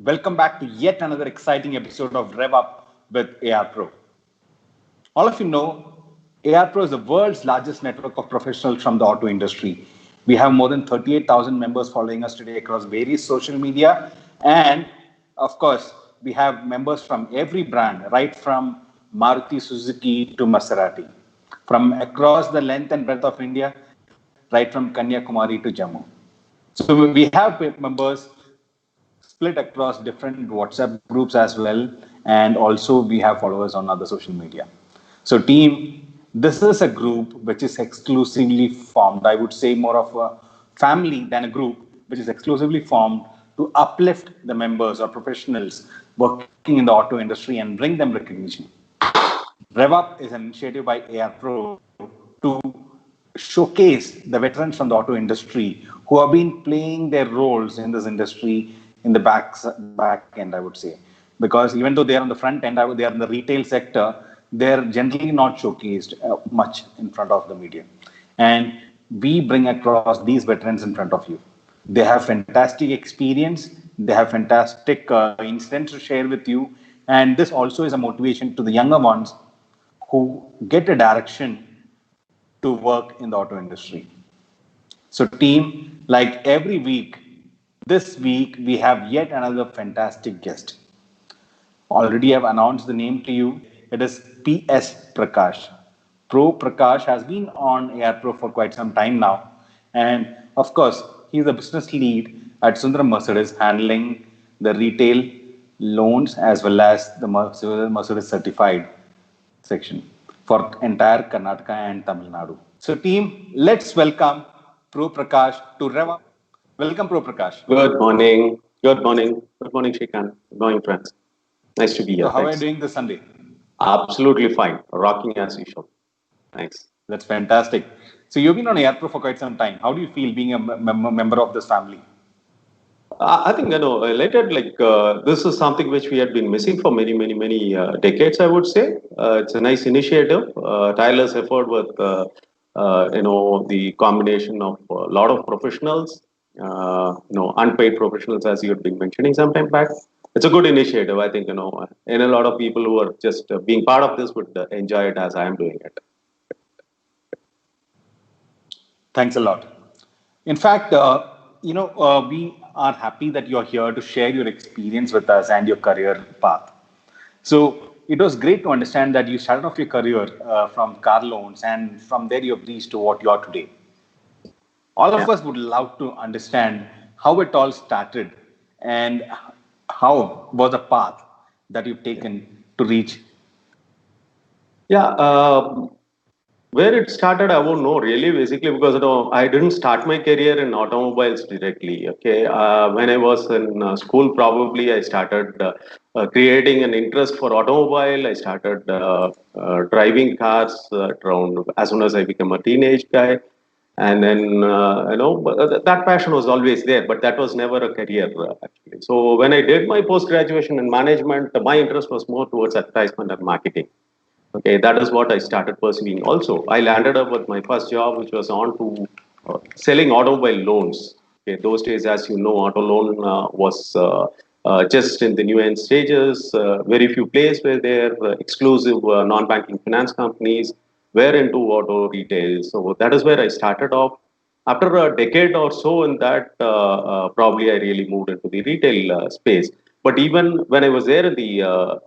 Welcome back to yet another exciting episode of Rev Up with AR Pro. All of you know, AR Pro is the world's largest network of professionals from the auto industry. We have more than 38,000 members following us today across various social media. And of course, we have members from every brand, right from Maruti Suzuki to Maserati, from across the length and breadth of India, right from Kanyakumari to Jammu. So we have members split across different WhatsApp groups as well, and also we have followers on other social media. So, team, this is a group which is exclusively formed. I would say more of a family than a group, which is exclusively formed to uplift the members or professionals working in the auto industry and bring them recognition. RevUp is an initiative by AR Pro to showcase the veterans from the auto industry who have been playing their roles in this industry in the back end, I would say. Because even though they are on the front end, they are in the retail sector, they're generally not showcased much in front of the media. And we bring across these veterans in front of you. They have fantastic experience, they have fantastic incidents to share with you. And this also is a motivation to the younger ones who get a direction to work in the auto industry. So, team, like every week, this week we have yet another fantastic guest. Already I've announced the name to you. It is PS Prakash. Pro Prakash has been on AR Pro for quite some time now. And of course, he's the business lead at Sundaram Mercedes, handling the retail loans as well as the Mercedes certified section for entire Karnataka and Tamil Nadu. So, team, let's welcome Pro Prakash to Reva. Welcome, Pro Prakash. Good morning. Good morning. Good morning, Shrikant. Good morning, friends. Nice to be here. So, how are you doing this Sunday? Absolutely fine. Rocking as usual. Thanks. That's fantastic. So, you've been on AR Pro for quite some time. How do you feel being a member of this family? I think, related, this is something which we had been missing for many decades, I would say. It's a nice initiative, tireless effort with, the combination of a lot of professionals, unpaid professionals, as you had been mentioning some time back. It's a good initiative, I think, and a lot of people who are just being part of this would enjoy it as I am doing it. Thanks a lot. In fact, we are happy that you're here to share your experience with us and your career path. So it was great to understand that you started off your career from car loans, and from there you've reached to what you are today. All of us would love to understand how it all started and how was the path that you've taken to reach. Yeah. Where it started, I won't know really, basically, because I didn't start my career in automobiles directly. Okay, when I was in school, probably I started creating an interest for automobile. I started driving cars around as soon as I became a teenage guy, and then that passion was always there, but that was never a career actually. So when I did my post graduation in management, my interest was more towards advertisement and marketing. Okay, that is what I started pursuing. Also, I landed up with my first job, which was on to selling automobile loans. Okay, those days, as you know, auto loan was just in the new end stages. Very few players were there. Exclusive non-banking finance companies were into auto retail. So that is where I started off. After a decade or so in that, probably I really moved into the retail space. But even when I was there in the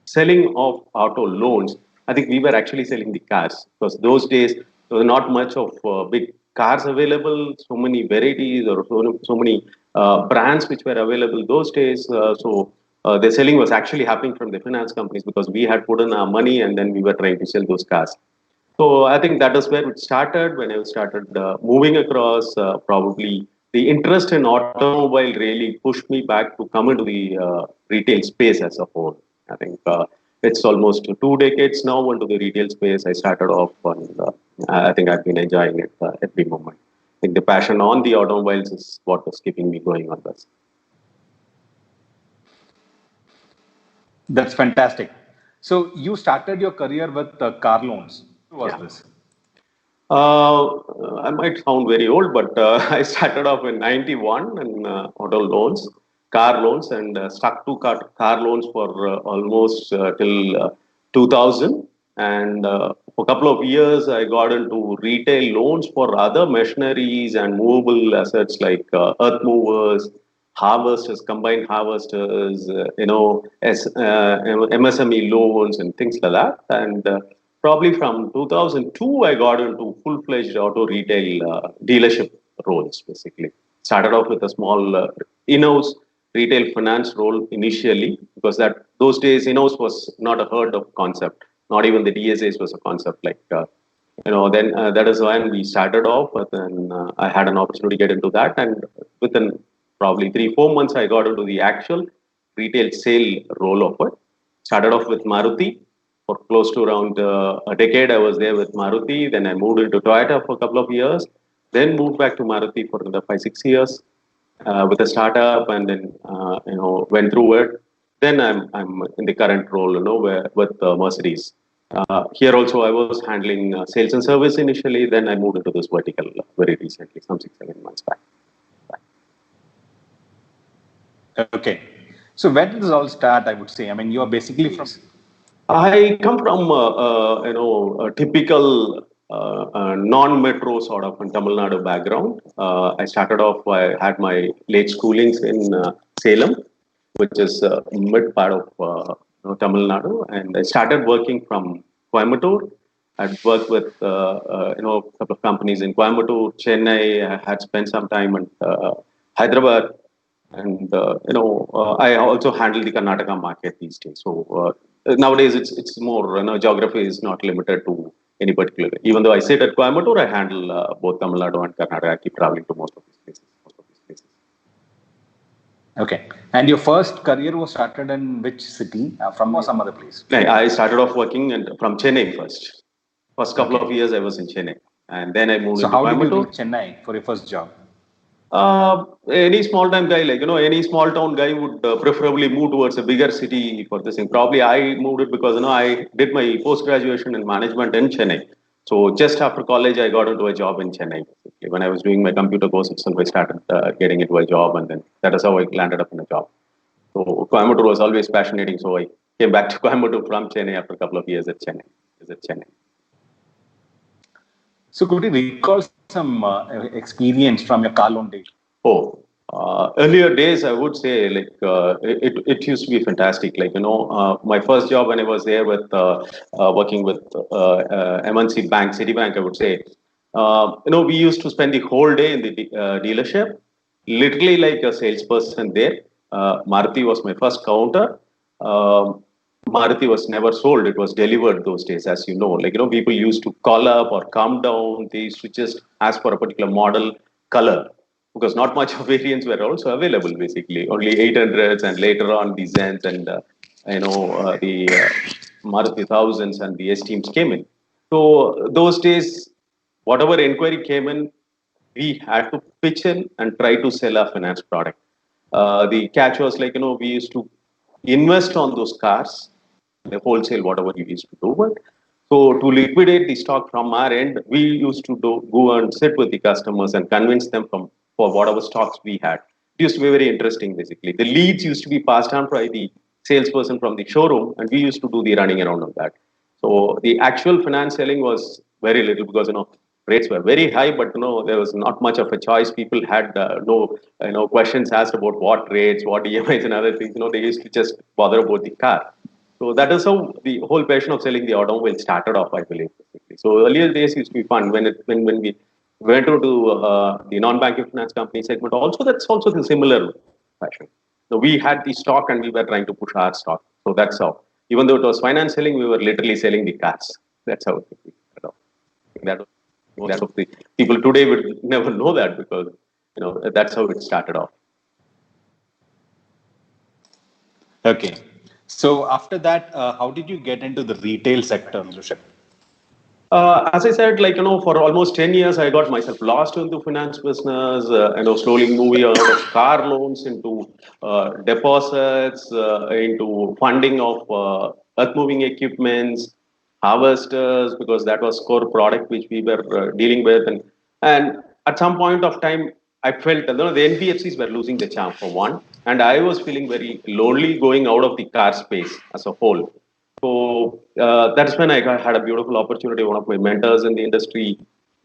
selling of auto loans, I think we were actually selling the cars because those days there was not much of big cars available, so many varieties or so many brands which were available those days. So the selling was actually happening from the finance companies because we had put in our money and then we were trying to sell those cars. So I think that is where it started. When I started moving across, probably the interest in automobile really pushed me back to come into the retail space as a whole. I think it's almost 2 decades now into the retail space. I started off, and I think I've been enjoying it every moment. I think the passion on the automobiles is what was keeping me going on this. That's fantastic. So you started your career with car loans. What was this? I might sound very old, but I started off in '91 in auto loans. car loans and stuck to car loans for almost till 2000. And for a couple of years, I got into retail loans for other machineries and movable assets like earth movers, harvesters, combined harvesters, MSME loans and things like that. And probably from 2002, I got into full-fledged auto retail dealership roles, basically. Started off with a small in-house retail finance role initially, because that those days in-house was not a heard of concept. Not even the DSAs was a concept. Then that is when we started off. But then I had an opportunity to get into that, and within probably 3-4 months, I got into the actual retail sale role of it. Started off with Maruti for close to around a decade. I was there with Maruti. Then I moved into Toyota for a couple of years. Then moved back to Maruti for another 5-6 years with a startup, and then went through it. Then I'm in the current role, with Mercedes. Here also, I was handling sales and service initially. Then I moved into this vertical very recently, some 6-7 months back. Okay. So when did this all start? I would say. I mean, you are basically from. I come from a typical non-metro sort of Tamil Nadu background. I started off. I had my late schoolings in Salem, which is mid part of Tamil Nadu, and I started working from Coimbatore. I'd worked with a couple of companies in Coimbatore, Chennai. I had spent some time in Hyderabad, and I also handle the Karnataka market these days. So nowadays it's more geography is not limited to any particular. Even though I sit at Coimbatore, I handle both Tamil Nadu and Karnataka. I keep traveling to most of these places. Okay. And your first career was started in which city? From or some other place? I started off working from Chennai first. First couple of years I was in Chennai, and then I moved into Coimbatore. So how did you reach Chennai for your first job? Any small time guy, any small town guy would preferably move towards a bigger city for this thing. Probably I moved it because I did my post graduation in management in Chennai. So just after college, I got into a job in Chennai. Basically. When I was doing my computer course itself, I started getting into a job, and then that is how I landed up in a job. So Coimbatore was always fascinating. So I came back to Coimbatore from Chennai after a couple of years at Chennai. So could you recall some experience from your car loan days? Earlier days, I would say it used to be fantastic. My first job when I was there with working with MNC Bank, Citibank, I would say, we used to spend the whole day in the dealership, literally like a salesperson there. Maruti was my first counter. Maruti was never sold; it was delivered those days, as you know. People used to call up or come down. They used to just ask for a particular model, color, because not much of variants were also available. Basically, only 800s, and later on the Zens and the Maruti thousands and the Esteems came in. So those days, whatever inquiry came in, we had to pitch in and try to sell our finance product. The catch was we used to invest on those cars, the wholesale, whatever we used to do. But so to liquidate the stock from our end, we used to go and sit with the customers and convince them for whatever stocks we had. It used to be very interesting, basically. The leads used to be passed on by the salesperson from the showroom, and we used to do the running around of that. So the actual finance selling was very little because rates were very high, but there was not much of a choice. People had no questions asked about what rates, what EMIs, and other things. They used to just bother about the car. So that is how the whole passion of selling the automobile started off, I believe. Basically. So earlier days used to be fun when we went into the non-banking finance company segment. Also, that's also the similar fashion. So we had the stock and we were trying to push our stock. So that's how. Even though it was finance selling, we were literally selling the cars. That's how it started off. That's what the people today would never know that because that's how it started off. Okay. So after that, how did you get into the retail sector? As I said, for almost 10 years, I got myself lost into finance business, slowly moving out of car loans into deposits, into funding of earth moving equipments, harvesters, because that was core product which we were dealing with. And at some point of time, I felt the NBFCs were losing the charm for one, and I was feeling very lonely going out of the car space as a whole. So that's when had a beautiful opportunity. One of my mentors in the industry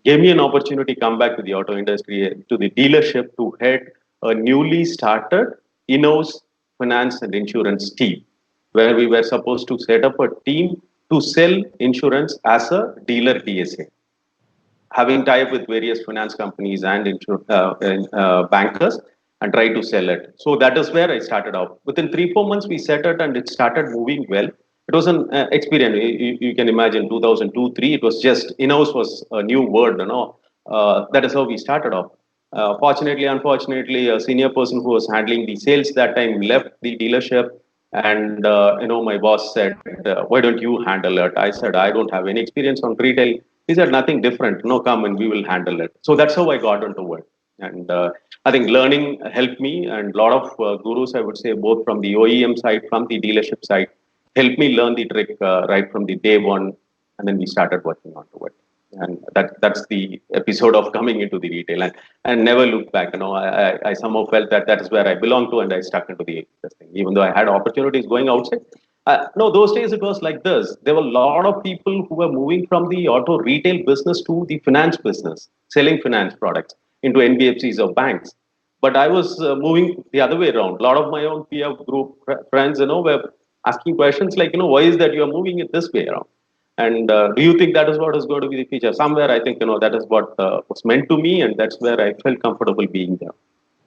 gave me an opportunity to come back to the auto industry, to the dealership, to head a newly started in-house finance and insurance team, where we were supposed to set up a team to sell insurance as a dealer DSA, having tie-up with various finance companies and bankers and try to sell it. So that is where I started out. Within 3-4 months, we set it and it started moving well. It was an experience. You can imagine 2002-3. It was just in-house was a new word. That is how we started off. Fortunately, unfortunately, a senior person who was handling the sales that time left the dealership, and my boss said, "Why don't you handle it?" I said, "I don't have any experience on retail." He said, "Nothing different. No, come and we will handle it." So that's how I got into it. And I think learning helped me, and a lot of gurus, I would say, both from the OEM side, from the dealership side, helped me learn the trick right from the day one, and then we started working onto it. And that's the episode of coming into the retail, and never looked back. I somehow felt that that is where I belong to, and I stuck into the this thing, even though I had opportunities going outside. No, those days it was like this. There were a lot of people who were moving from the auto retail business to the finance business, selling finance products into NBFCs or banks. But I was moving the other way around. A lot of my own peer group friends, were asking questions like, why is that you are moving it this way around? And do you think that is what is going to be the future? Somewhere I think, that is what was meant to me, and that's where I felt comfortable being there.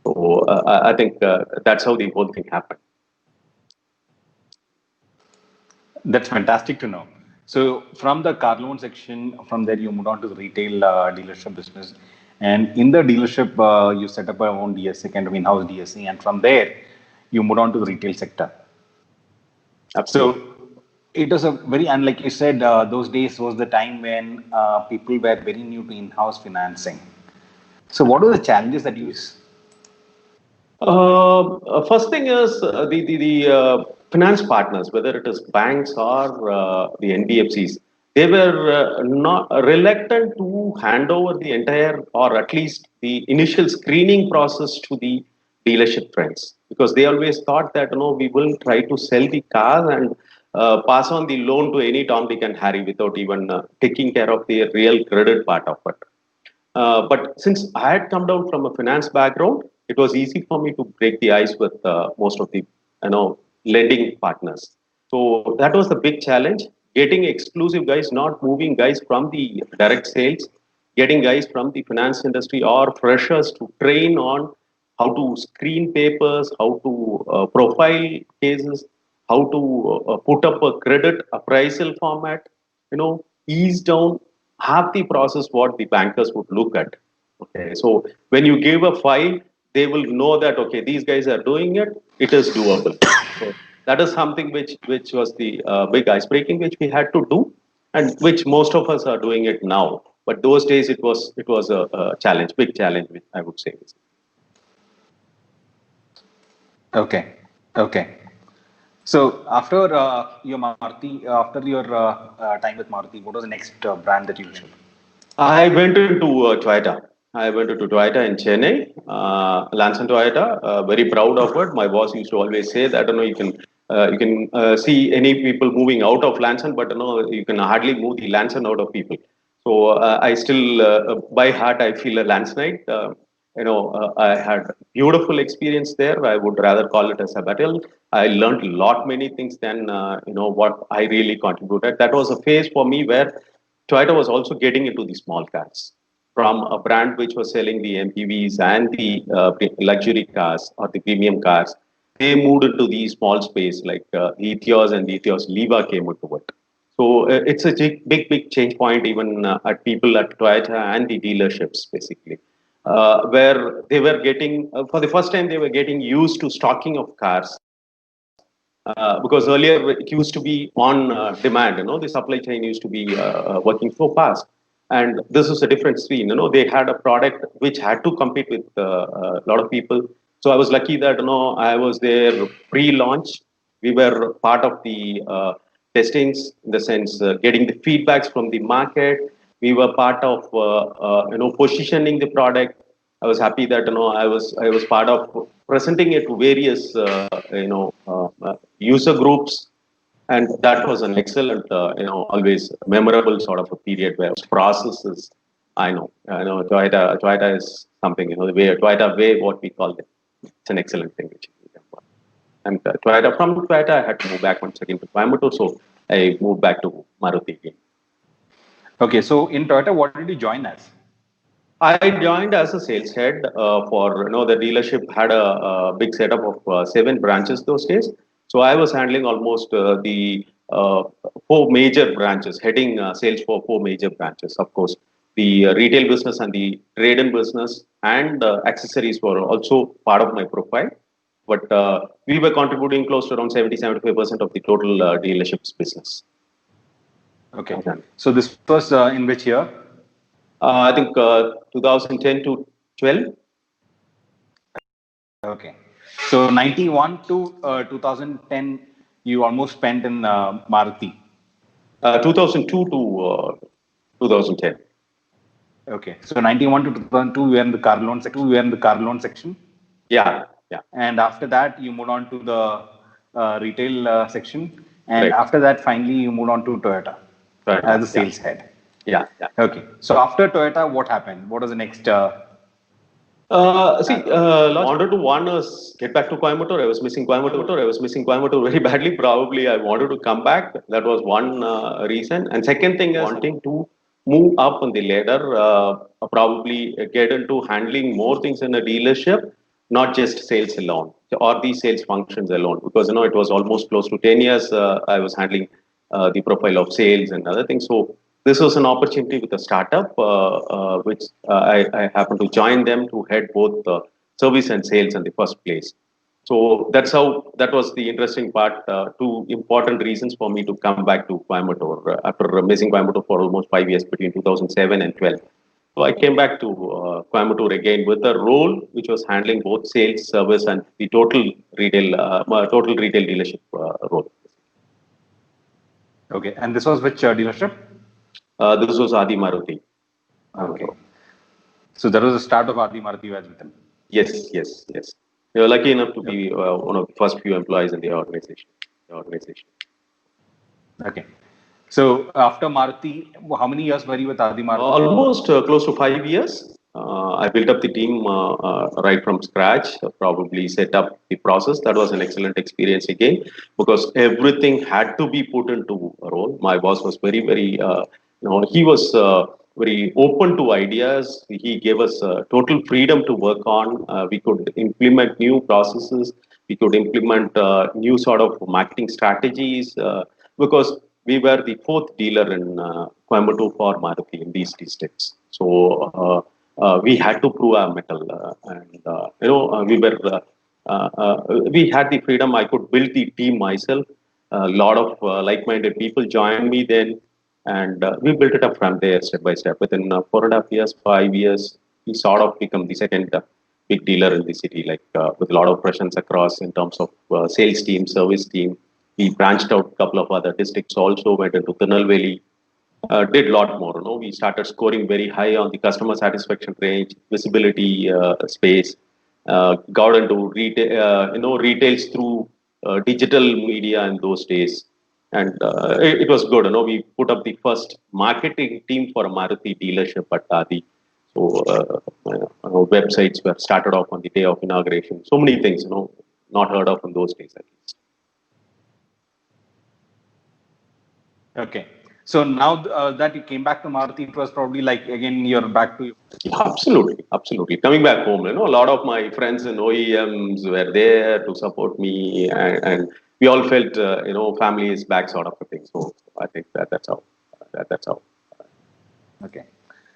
So I think that's how the whole thing happened. That's fantastic to know. So from the car loan section, from there you moved on to the retail dealership business, and in the dealership you set up your own DSA, kind of in-house DSA, and from there you moved on to the retail sector. Absolutely. So it was a very, and like you said, those days was the time when people were very new to in-house financing. So what were the challenges that you? First thing is the finance partners, whether it is banks or the NBFCs, they were not reluctant to hand over the entire, or at least the initial screening process to the dealership friends, because they always thought that we will try to sell the cars and pass on the loan to any Tom, Dick, and Harry without even taking care of the real credit part of it. But since I had come down from a finance background, it was easy for me to break the ice with most of the lending partners. So that was the big challenge: getting exclusive guys, not moving guys from the direct sales, getting guys from the finance industry or freshers to train on how to screen papers, how to profile cases, how to put up a credit appraisal format, ease down half the process what the bankers would look at. Okay, so when you give a file, they will know that okay, these guys are doing it. It is doable. So that is something which was the big ice breaking which we had to do, and which most of us are doing it now. But those days it was a challenge, big challenge, I would say. Okay, okay. So after after your time with Maruti, what was the next brand that you chose? I went into Toyota. I went into Toyota in Chennai, Lanson Toyota. Very proud of it. My boss used to always say that you can see any people moving out of Lanson, but you can hardly move the Lanson out of people. So I still, by heart, I feel a Lansonite. I had beautiful experience there. I would rather call it a sabbatical. I learned a lot many things than what I really contributed. That was a phase for me where Toyota was also getting into the small cars from a brand which was selling the MPVs and the luxury cars or the premium cars. They moved into the small space like the Etios and the Etios Leva came into it. So it's a big change point even at people at Toyota and the dealerships basically, where they were getting for the first time they were getting used to stocking of cars, because earlier it used to be on demand. The supply chain used to be working so fast, and this was a different scene. They had a product which had to compete with a lot of people. So I was lucky that I was there pre-launch. We were part of the testings, in the sense getting the feedbacks from the market. We were part of positioning the product. I was happy that I was part of presenting it to various user groups, and that was an excellent always memorable sort of a period where processes. I know Toyota is something, the way Toyota way, what we call it. It's an excellent thing which we can work. And from Toyota I had to move back once again to Coimbatore, so I moved back to Maruti again. Okay, so in Toyota, what did you join as? I joined as a sales head for the dealership had a big setup of 7 branches those days. So I was handling almost the 4 major branches, heading sales for 4 major branches. Of course, the retail business and the trade-in business and accessories were also part of my profile. But we were contributing close to around 70-75% of the total dealership's business. Okay, so this was in which year? I think 2010 to 12. Okay, so 91 to 2010, you almost spent in Maruti. 2002 to 2010. Okay, so 91 to 2002, you were in the car loan section. Yeah. And after that, you moved on to the retail section. And Right. after that, finally, you moved on to Toyota as a sales head. Yeah. Okay, so after Toyota, what happened? What was the next? Wanted to one is get back to Coimbatore. I was missing Coimbatore very badly. Probably I wanted to come back. That was one reason. And second thing is wanting to move up on the ladder, probably get into handling more things in a dealership, not just sales alone or the sales functions alone. Because it was almost close to 10 years I was handling the profile of sales and other things. So this was an opportunity with a startup, which I happened to join them to head both service and sales in the first place. So that was the interesting part. 2 important reasons for me to come back to Coimbatore after missing Coimbatore for almost 5 years between 2007 and 12. So I came back to Coimbatore again with a role which was handling both sales, service, and the total retail dealership role. Okay, and this was which dealership? This was Adi Maruti. Okay. So that was the start of Adi Maruti you was with them. Yes. We were lucky enough to be one of the first few employees in the organization. Okay. So after Maruti, how many years were you with Adi Maruti? Almost close to 5 years. I built up the team right from scratch, probably set up the process. That was an excellent experience again, because everything had to be put into a role. My boss was very, very, he was very open to ideas. He gave us total freedom to work on. We could implement new processes. We could implement new sort of marketing strategies because we were the 4th dealer in Coimbatore for Maruti in these districts. So we had to prove our mettle, we had the freedom. I could build the team myself. A lot of like-minded people joined me then, and we built it up from there step by step. Within 4.5 years, 5 years, we sort of become the second big dealer in the city, with a lot of presence across in terms of sales team, service team. We branched out a couple of other districts also, went into Tirunelveli, did a lot more. We started scoring very high on the customer satisfaction range, visibility space, got into retails through digital media in those days. And it was good. We put up the first marketing team for a Maruti dealership at Adi. So websites were started off on the day of inauguration. So many things, not heard of in those days at least. Okay. So now that you came back to Maruti, it was probably like, again, you're back to... Yeah, absolutely. Coming back home, a lot of my friends and OEMs were there to support me, and we all felt, family is back sort of a thing. So I think that's how. Okay.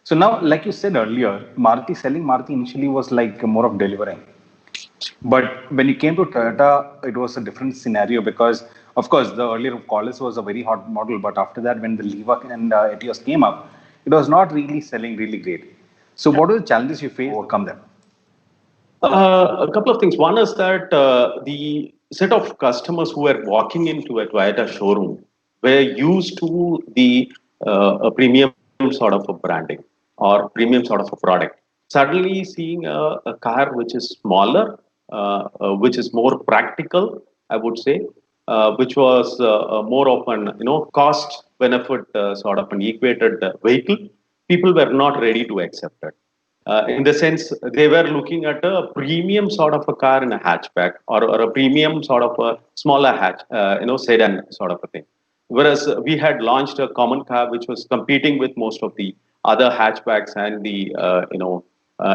So now, like you said earlier, selling Maruti initially was like more of delivering. But when you came to Toyota, it was a different scenario because, of course, the earlier Collis was a very hot model. But after that, when the Liva and Etios came up, it was not really selling really great. So what are the challenges you faced to overcome them? A couple of things. One is that the set of customers who were walking into a Toyota showroom were used to the a premium sort of a branding or premium sort of a product. suddenly seeing a car which is smaller, which is more practical, I would say, which was more of an cost benefit sort of an equated vehicle. People were not ready to accept it. In the sense, they were looking at a premium sort of a car in a hatchback, or a premium sort of a smaller sedan sort of a thing. Whereas we had launched a common car which was competing with most of the other hatchbacks and the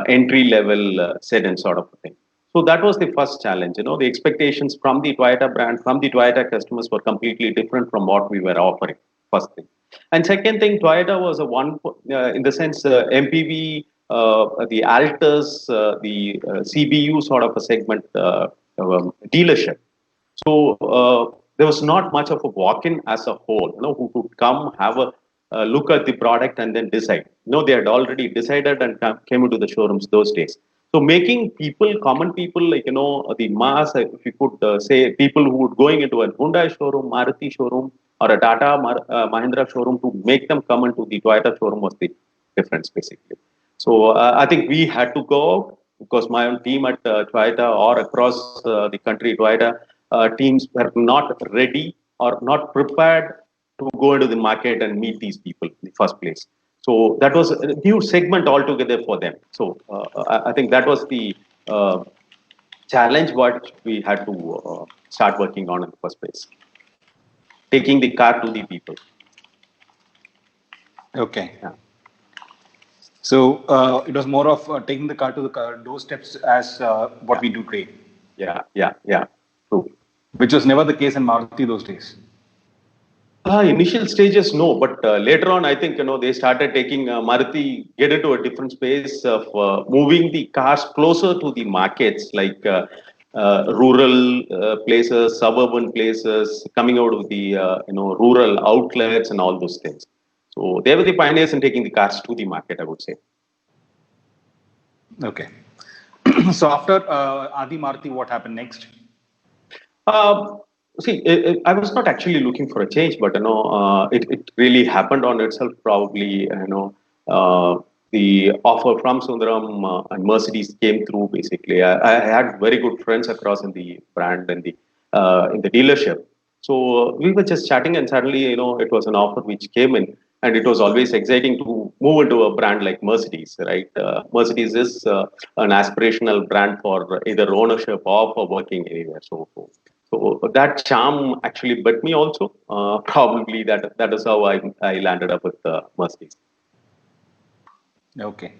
entry level sedan sort of a thing. So that was the first challenge. The expectations from the Toyota brand, from the Toyota customers were completely different from what we were offering. First thing, and second thing, Toyota was a one in the sense MPV, the Altus, the CBU sort of a segment dealership. So there was not much of a walk-in as a whole. Who could come, have a look at the product and then decide. They had already decided and came into the showrooms those days. So making people, common people, like the mass, if you could say, people who would going into a Hyundai showroom, Maruti showroom, or a Tata Mahindra showroom, to make them come into the Toyota showroom was the difference basically. So I think we had to go out because my own team at Toyota or across the country, Toyota teams were not ready or not prepared to go into the market and meet these people in the first place. So that was a new segment altogether for them. So I think that was the challenge what we had to start working on in the first place, taking the car to the people. Okay. Yeah. So it was more of taking the car to the doorsteps as what we do today. Yeah. True. Which was never the case in Maruti those days. Initial stages, no, but later on, I think they started taking Maruti get into a different space of moving the cars closer to the markets, like rural places, suburban places, coming out of the rural outlets and all those things. So they were the pioneers in taking the cars to the market, I would say. Okay. So after Adi Maruti, what happened next? Um, See, I was not actually looking for a change, but it really happened on itself. Probably, the offer from Sundaram and Mercedes came through. Basically, I had very good friends across in the brand and the in the dealership. So we were just chatting, and suddenly, it was an offer which came in, and it was always exciting to move into a brand like Mercedes, right? Mercedes is an aspirational brand for either ownership or for working anywhere. So that charm actually bit me also. Probably that is how I landed up with Mercedes. Okay.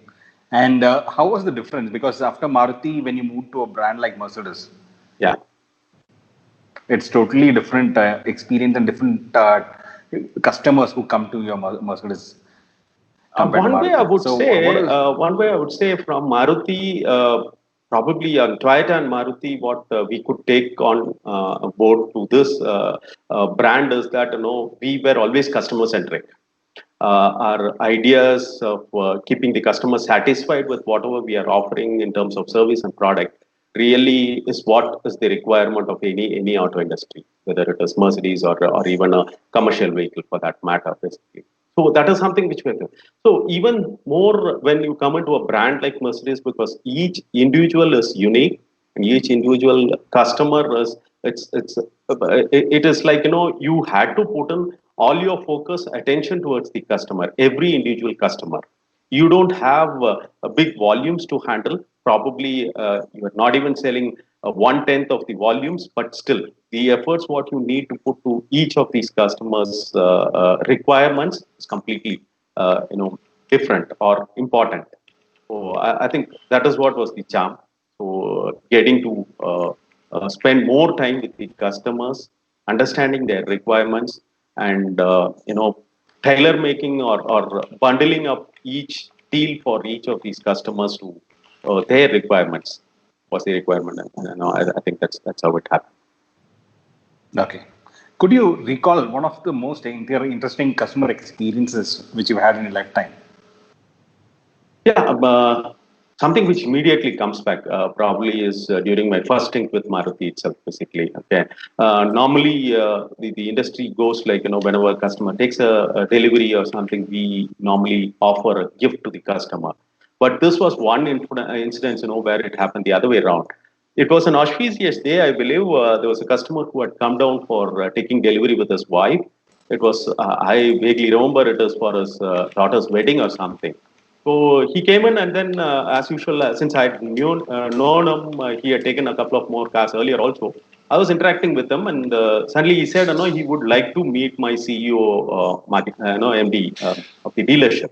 And how was the difference? Because after Maruti, when you moved to a brand like Mercedes, Yeah. it's totally different experience and different customers who come to your Mercedes compared to One way I Maruti. would So say, what is from Maruti, probably on Toyota and Maruti, what we could take on board to this brand is that we were always customer centric. Our ideas of keeping the customer satisfied with whatever we are offering in terms of service and product really is what is the requirement of any auto industry, whether it is Mercedes or even a commercial vehicle for that matter, basically. So that is something which we do. So even more when you come into a brand like Mercedes, because each individual is unique and each individual customer is it is like you had to put in all your focus attention towards the customer, every individual customer. You don't have big volumes to handle. Probably you are not even selling 1/10 of the volumes, but still the efforts what you need to put to each of these customers' requirements is completely different or important. So I think that is what was the charm. So getting to spend more time with the customers, understanding their requirements, and tailor making or bundling up each deal for each of these customers to their requirements was the requirement. And I think that's how it happened. okay? Could you recall one of the most interesting customer experiences which you had in your lifetime? Yeah, something which immediately comes back probably is during my first stint with Maruti itself, basically. Okay, normally the industry goes like whenever a customer takes a delivery or something, we normally offer a gift to the customer. But this was one incident, where it happened the other way around. It was an auspicious day, I believe. There was a customer who had come down for taking delivery with his wife. It was, I vaguely remember it was for his daughter's wedding or something. So he came in, and then, as usual, since I had known him, he had taken a couple of more cars earlier also. I was interacting with him, and suddenly he said, he would like to meet my CEO, MD of the dealership.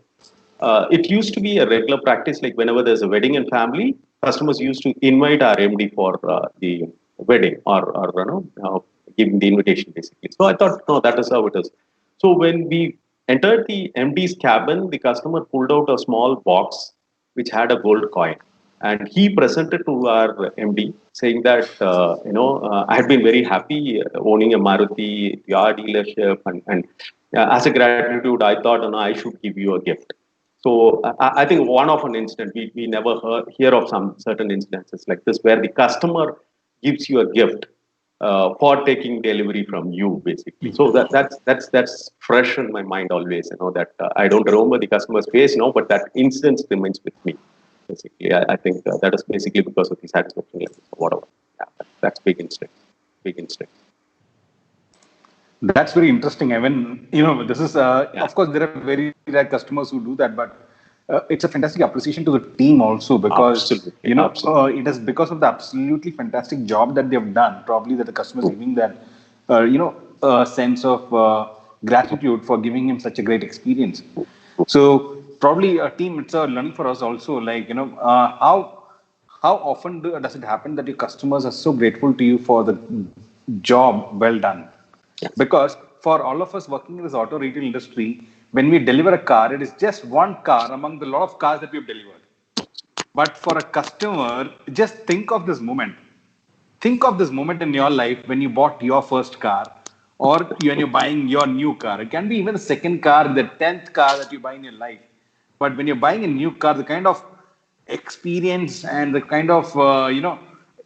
It used to be a regular practice, like whenever there's a wedding in family, customers used to invite our MD for the wedding, or giving the invitation basically. So I thought, no, that is how it is. So when we entered the MD's cabin, the customer pulled out a small box which had a gold coin, and he presented to our MD saying that I had been very happy owning a Maruti, your dealership, and as a gratitude, I thought, I should give you a gift. So I think one of an incident, we never hear of some certain instances like this where the customer gives you a gift for taking delivery from you, basically. So that's fresh in my mind always. That I don't remember the customer's face, but that incident remains with me. Basically, I think that is basically because of the satisfaction levels or whatever. Yeah, that's big instinct. Big instinct. That's very interesting. I mean, this is, of course, there are very rare customers who do that, but it's a fantastic appreciation to the team also because, Absolutely. it is because of the absolutely fantastic job that they've done, probably that the customer is giving that, sense of gratitude for giving him such a great experience. So probably a team, it's a learning for us also, like, how often does it happen that your customers are so grateful to you for the job well done? Because for all of us working in this auto retail industry, when we deliver a car, it is just one car among the lot of cars that we've delivered. But for a customer, just think of this moment. Think of this moment in your life when you bought your first car or when you're buying your new car. It can be even the second car, the 10th car that you buy in your life. But when you're buying a new car, the kind of experience and the kind of,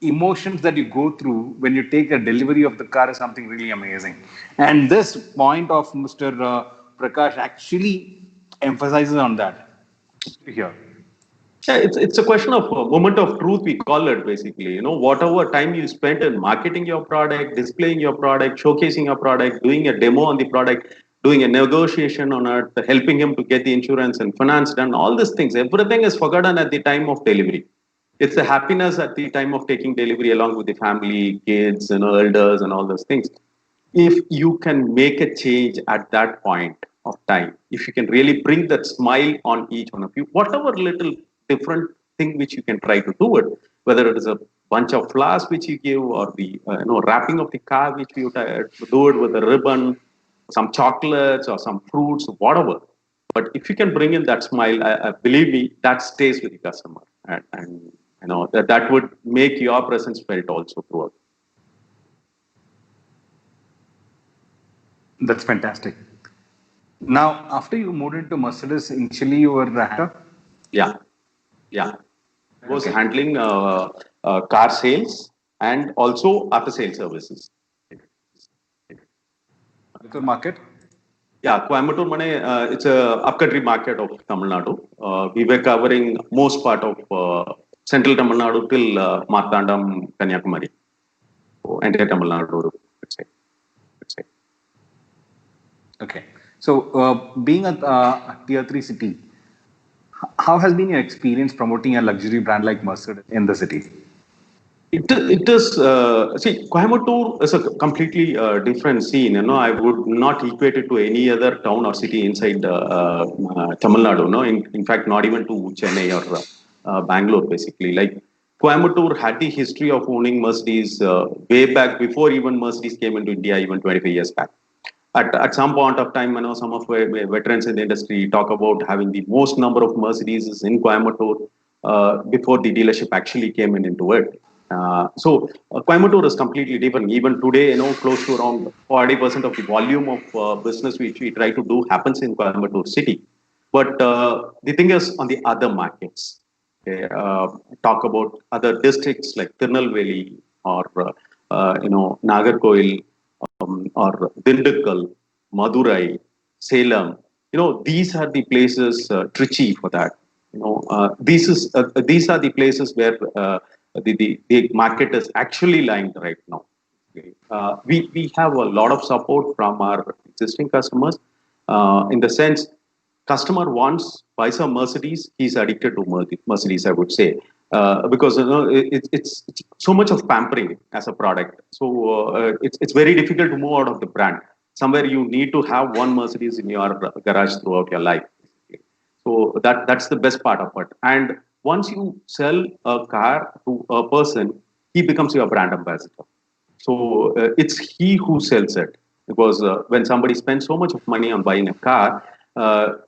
emotions that you go through when you take a delivery of the car is something really amazing. And this point of Mr. Prakash actually emphasizes on that here. Yeah, it's a question of a moment of truth, we call it basically. Whatever time you spent in marketing your product, displaying your product, showcasing your product, doing a demo on the product, doing a negotiation on it, helping him to get the insurance and finance done, all these things, everything is forgotten at the time of delivery. It's a happiness at the time of taking delivery along with the family, kids, elders, and all those things. If you can make a change at that point of time, if you can really bring that smile on each one of you, whatever little different thing which you can try to do it, whether it is a bunch of flowers which you give or the wrapping of the car which you do it with a ribbon, some chocolates or some fruits, whatever. But if you can bring in that smile, believe me, that stays with the customer, and that would make your presence felt also throughout. That's fantastic. Now, after you moved into Mercedes, initially you were a hacker? Yeah, yeah. I was handling car sales and also after sales services. Coimbatore market? Yeah, Coimbatore, it's a upcountry market of Tamil Nadu. We were covering most part of central Tamil Nadu till Martandam, Kanyakumari. So, entire Tamil Nadu, let's say. Okay. So, being a tier 3 city, how has been your experience promoting a luxury brand like Mercedes in the city? It is, see, Coimbatore is a completely different scene. I would not equate it to any other town or city inside Tamil Nadu. No, in fact, not even to Chennai or Bangalore, basically. Like Coimbatore had the history of owning Mercedes way back before even Mercedes came into India, even 25 years back. At some point of time, some of veterans in the industry talk about having the most number of Mercedes in Coimbatore before the dealership actually came into it. Coimbatore is completely different. Even today, close to around 40% of the volume of business which we try to do happens in Coimbatore city. But the thing is on the other markets. Okay, talk about other districts like Tirunelveli or Nagarkoil or Dindigul, Madurai, Salem. These are the places, Trichy for that. These are the places where the market is actually lying right now. Okay. We have a lot of support from our existing customers, in the sense customer wants buys a Mercedes, he's addicted to Mercedes, I would say, because it's so much of pampering as a product. So it's very difficult to move out of the brand. Somewhere you need to have one Mercedes in your garage throughout your life. So that's the best part of it. And once you sell a car to a person, he becomes your brand ambassador. So it's he who sells it, because when somebody spends so much of money on buying a car,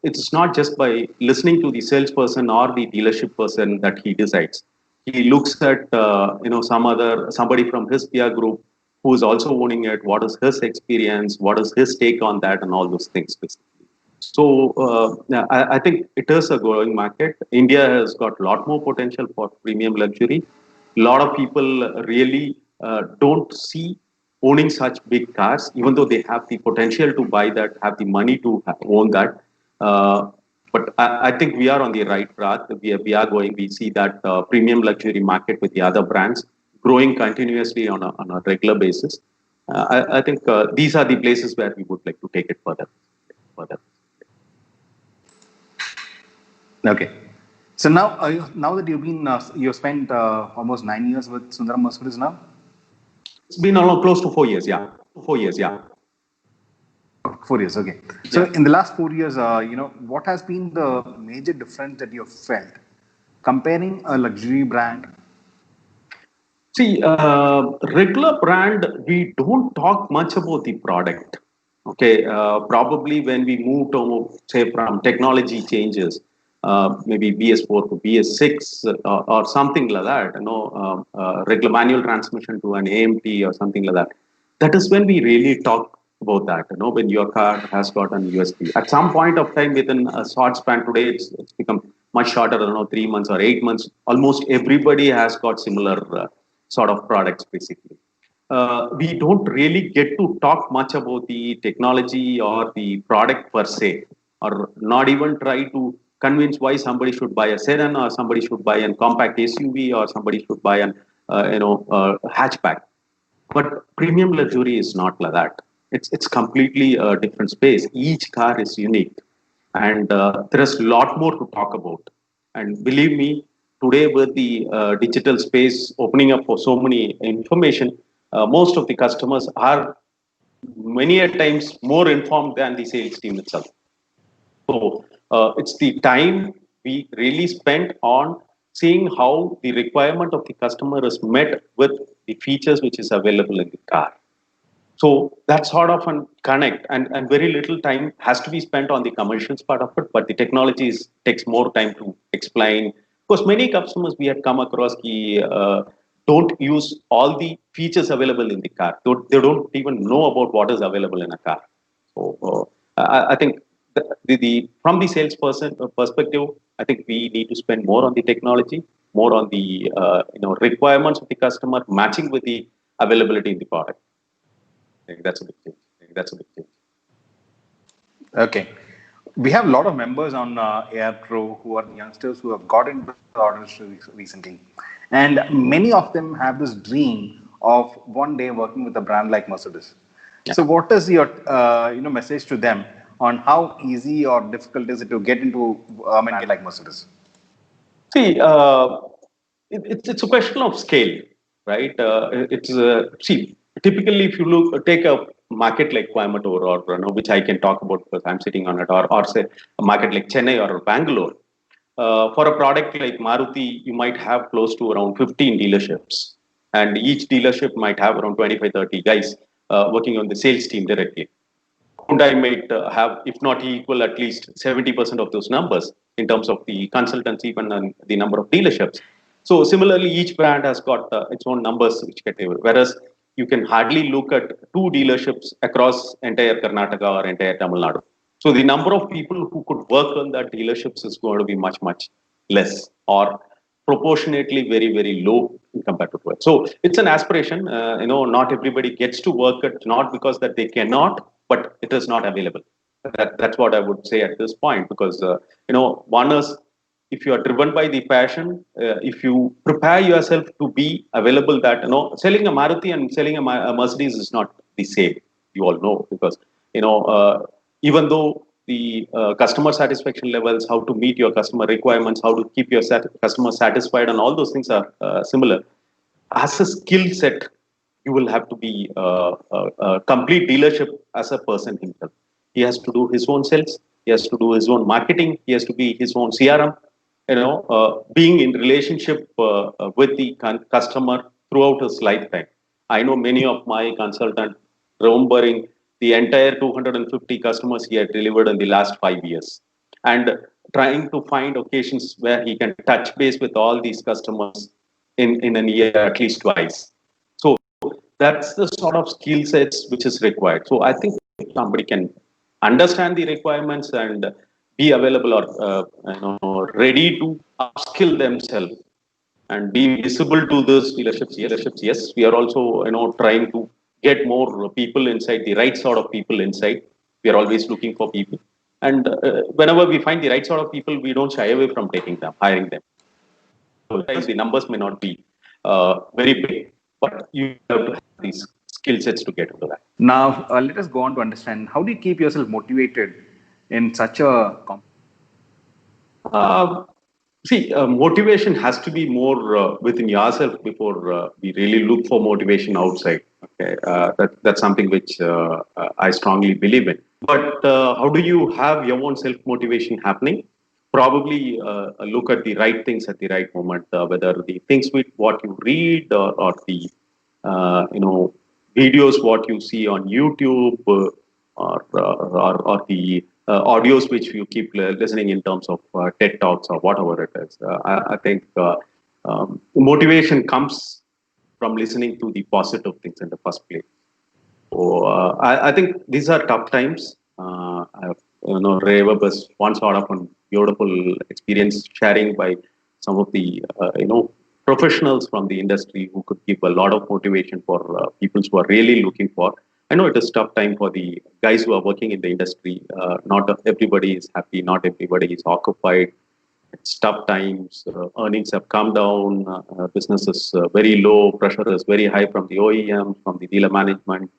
it's not just by listening to the salesperson or the dealership person that he decides. He looks at somebody from his peer group who is also owning it. What is his experience? What is his take on that, and all those things. So yeah, I think it is a growing market. India has got a lot more potential for premium luxury. A lot of people really don't see owning such big cars, even though they have the potential to buy that, have the money to own that. But I think we are on the right path. We are going. We see that premium luxury market with the other brands growing continuously on a regular basis. I think these are the places where we would like to take it further. Further. Okay. So now, now that you've spent almost 9 years with Sundaram Mercedes now. It's been almost close to 4 years. Yeah, 4 years. Yeah. 4 years. Okay. So in the last 4 years, what has been the major difference that you've felt comparing a luxury brand? See, regular brand, we don't talk much about the product. Okay, probably when we move to, say, from technology changes, maybe BS4 to BS6 or something like that, regular manual transmission to an AMT or something like that. That is when we really talk about that, when your car has got an USB. At some point of time, within a short span today, it's become much shorter, 3 months or 8 months. Almost everybody has got similar sort of products, basically. We don't really get to talk much about the technology or the product per se, or not even try to convince why somebody should buy a sedan, or somebody should buy a compact SUV, or somebody should buy an hatchback. But premium luxury is not like that. It's completely a different space. Each car is unique, and there is a lot more to talk about. And believe me, today with the digital space opening up for so many information, most of the customers are many a times more informed than the sales team itself. So it's the time we really spent on seeing how the requirement of the customer is met with the features which is available in the car. So that sort of a connect, and very little time has to be spent on the commercials part of it, but the technologies takes more time to explain. Because many customers we had come across don't use all the features available in the car. They don't even know about what is available in a car. So I think from the salesperson perspective, I think we need to spend more on the technology, more on the requirements of the customer, matching with the availability in the product. I think that's a big thing. Okay. We have a lot of members on AR Pro who are youngsters who have got into the orders recently. And many of them have this dream of one day working with a brand like Mercedes. Yeah. So what is your message to them on how easy or difficult is it to get into a brand like Mercedes? See, it's a question of scale, right? Typically, if you take a market like Coimbatore, or which I can talk about because I'm sitting on it, or say a market like Chennai or Bangalore, for a product like Maruti, you might have close to around 15 dealerships, and each dealership might have around 25-30 guys working on the sales team directly. Hyundai might have, if not equal, at least 70% of those numbers in terms of the consultancy and the number of dealerships. So similarly, each brand has got its own numbers which get able. Whereas you can hardly look at two dealerships across entire Karnataka or entire Tamil Nadu. So the number of people who could work on that dealerships is going to be much, much less, or proportionately very, very low compared to it. So it's an aspiration. Not everybody gets to work at, not because that they cannot, but it is not available. That's what I would say at this point, because one is if you are driven by the passion, if you prepare yourself to be available, that selling a Maruti and selling a Mercedes is not the same. You all know, because even though the customer satisfaction levels, how to meet your customer requirements, how to keep your customer satisfied, and all those things are similar. As a skill set, you will have to be a complete dealership as a person himself. He has to do his own sales. He has to do his own marketing. He has to be his own CRM. Being in relationship with the customer throughout his lifetime. I know many of my consultants remembering the entire 250 customers he had delivered in the last 5 years, and trying to find occasions where he can touch base with all these customers in a year at least twice. So that's the sort of skill sets which is required. So I think if somebody can understand the requirements and be available or ready to upskill themselves and be visible to those dealerships. Yes, we are also trying to get more people inside, the right sort of people inside. We are always looking for people, and whenever we find the right sort of people, we don't shy away from taking them, hiring them. So the numbers may not be very big, but you have to have these skill sets to get into that. Now, let us go on to understand how do you keep yourself motivated in such a Uh, See, motivation has to be more within yourself before we really look for motivation outside. Okay, that's something which I strongly believe in. But how do you have your own self motivation happening? Probably look at the right things at the right moment, whether the things with what you read, or the videos what you see on YouTube, or the audios which you keep listening in terms of TED Talks or whatever it is. I think motivation comes from listening to the positive things in the first place. So I think these are tough times. Reva was one sort of a beautiful experience sharing by some of the professionals from the industry who could give a lot of motivation for people who are really looking for. I know it is tough time for the guys who are working in the industry. Not everybody is happy. Not everybody is occupied. It's tough times. Earnings have come down. Business is very low. Pressure is very high from the OEM, from the dealer management.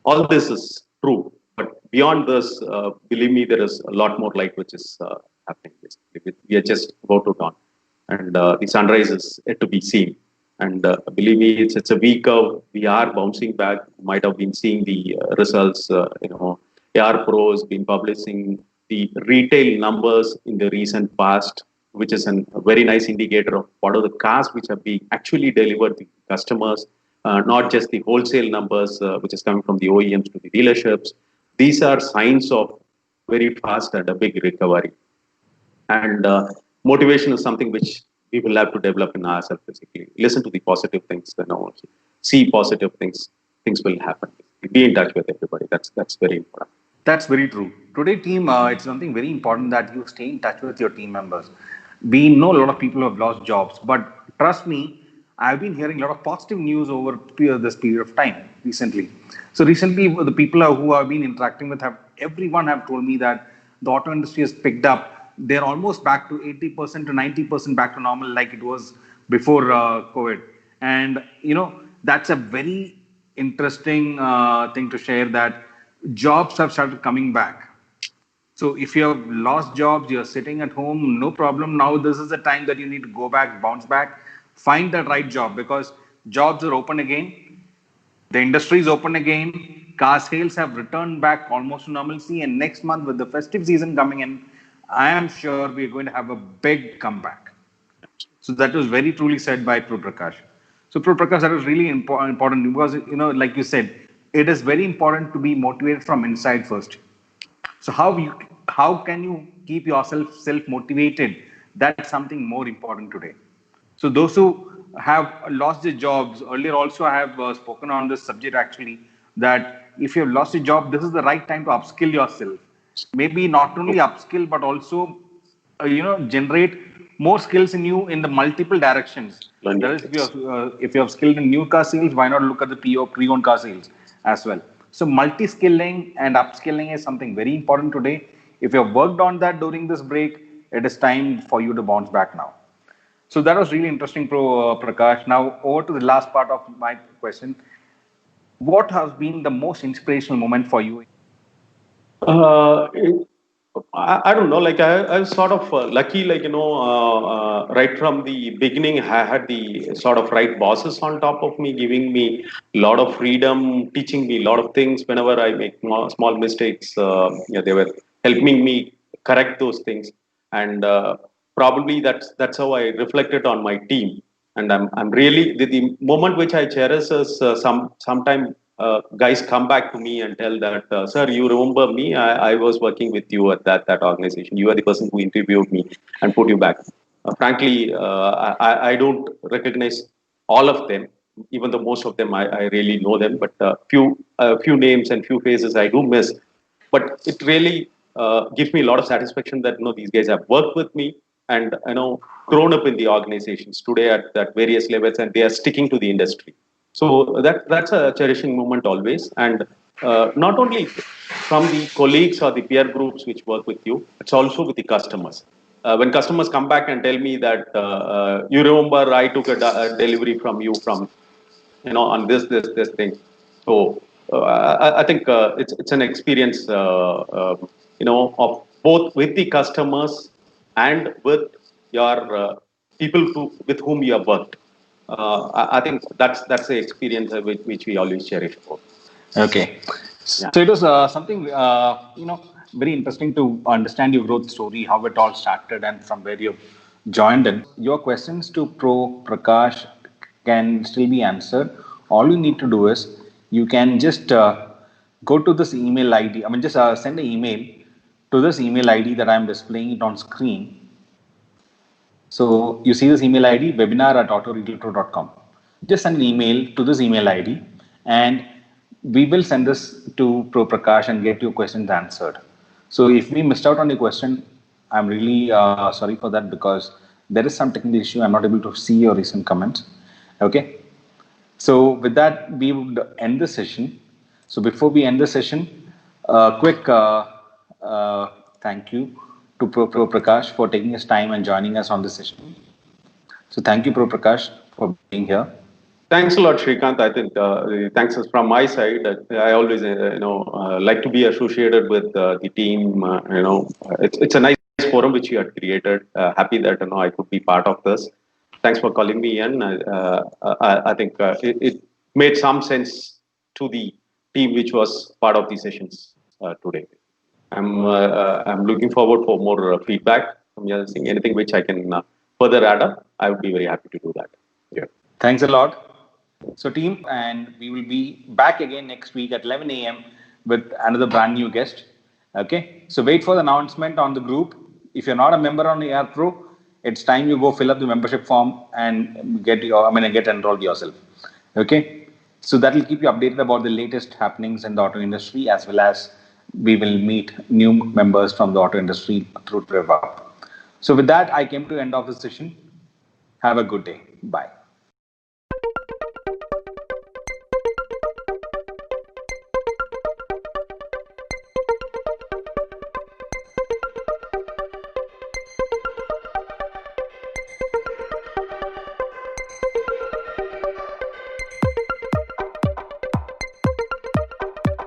All this is true, but beyond this, believe me, there is a lot more light which is happening. We are just about to dawn, and the sunrise is yet to be seen. And believe me, it's a week of we are bouncing back. You might have been seeing the results. AR Pro has been publishing the retail numbers in the recent past, which is a very nice indicator of what are the cars which are being actually delivered to customers, not just the wholesale numbers, which is coming from the OEMs to the dealerships. These are signs of very fast and a big recovery. And motivation is something which we will have to develop in ourselves, basically. Listen to the positive things, see positive things, things will happen. Be in touch with everybody. That's very important. That's very true. Today, team, it's something very important that you stay in touch with your team members. We know a lot of people who have lost jobs, but trust me, I've been hearing a lot of positive news over this period of time recently. So recently, the people who I've been interacting with everyone have told me that the auto industry has picked up. They're almost back to 80% to 90% back to normal, like it was before COVID. And that's a very interesting thing to share, that jobs have started coming back. So if you have lost jobs, you're sitting at home, no problem. Now this is the time that you need to go back, bounce back, find that right job, because jobs are open again. The industry is open again. Car sales have returned back almost to normalcy. And next month, with the festive season coming in, I am sure we're going to have a big comeback. So that was very truly said by Prakash. So Prakash, that was really important because, like you said, it is very important to be motivated from inside first. So how can you keep yourself self-motivated? That's something more important today. So those who have lost their jobs, earlier also I have spoken on this subject actually, that if you have lost a job, this is the right time to upskill yourself. Maybe not only upskill, but also, generate more skills in you in the multiple directions. That is, if you have skilled in new car sales, why not look at the pre-owned car sales as well? So multi-skilling and upskilling is something very important today. If you have worked on that during this break, It is time for you to bounce back now. So that was really interesting, Prakash. Now over to the last part of my question. What has been the most inspirational moment for you? Uh, it- I don't know. Like I was sort of lucky. Like right from the beginning, I had the sort of right bosses on top of me, giving me a lot of freedom, teaching me a lot of things. Whenever I make small mistakes, yeah, they were helping me correct those things. And probably that's how I reflected on my team. And I'm really the moment which I cherish is sometime guys come back to me and tell that, sir, you remember me? I was working with you at that organization. You are the person who interviewed me and put you back. Frankly, I don't recognize all of them, even though most of them I really know them, but few names and few faces I do miss. But it really gives me a lot of satisfaction that these guys have worked with me and grown up in the organizations today at various levels, and they are sticking to the industry. So that's a cherishing moment always, and not only from the colleagues or the peer groups which work with you, it's also with the customers. When customers come back and tell me that you remember I took a delivery from you from on this thing. So I think it's an experience of both with the customers and with your people with whom you have worked. I think that's the experience which we always cherish for. Okay. Yeah. So it was something, very interesting to understand your growth story, how it all started, and from where you joined. And your questions to Pro Prakash can still be answered. All you need to do is you can just go to this email ID. I mean, just send an email to this email ID that I'm displaying it on screen. So you see this email ID, webinar@autoretailer.com. Just send an email to this email ID, and we will send this to Pro Prakash and get your questions answered. So if we missed out on your question, I'm really sorry for that, because there is some technical issue. I'm not able to see your recent comments. Okay. So with that, we would end the session. So before we end the session, quick uh, thank you to Pro Prakash for taking his time and joining us on this session. So thank you, Pro Prakash, for being here. Thanks a lot, Shrikant. I think thanks is from my side. I always, like to be associated with the team. It's a nice forum which you had created. Happy that I could be part of this. Thanks for calling me in. I think it made some sense to the team which was part of the sessions today. I'm looking forward for more feedback from you. Anything which I can further add up, I would be very happy to do that. Yeah. Thanks a lot. So, team, and we will be back again next week at 11 a.m. with another brand new guest. Okay. So, wait for the announcement on the group. If you're not a member on AR Pro, it's time you go fill up the membership form and get enrolled yourself. Okay. So that will keep you updated about the latest happenings in the auto industry, as well as we will meet new members from the auto industry through RevUp. So with that, I came to the end of the session. Have a good day. Bye.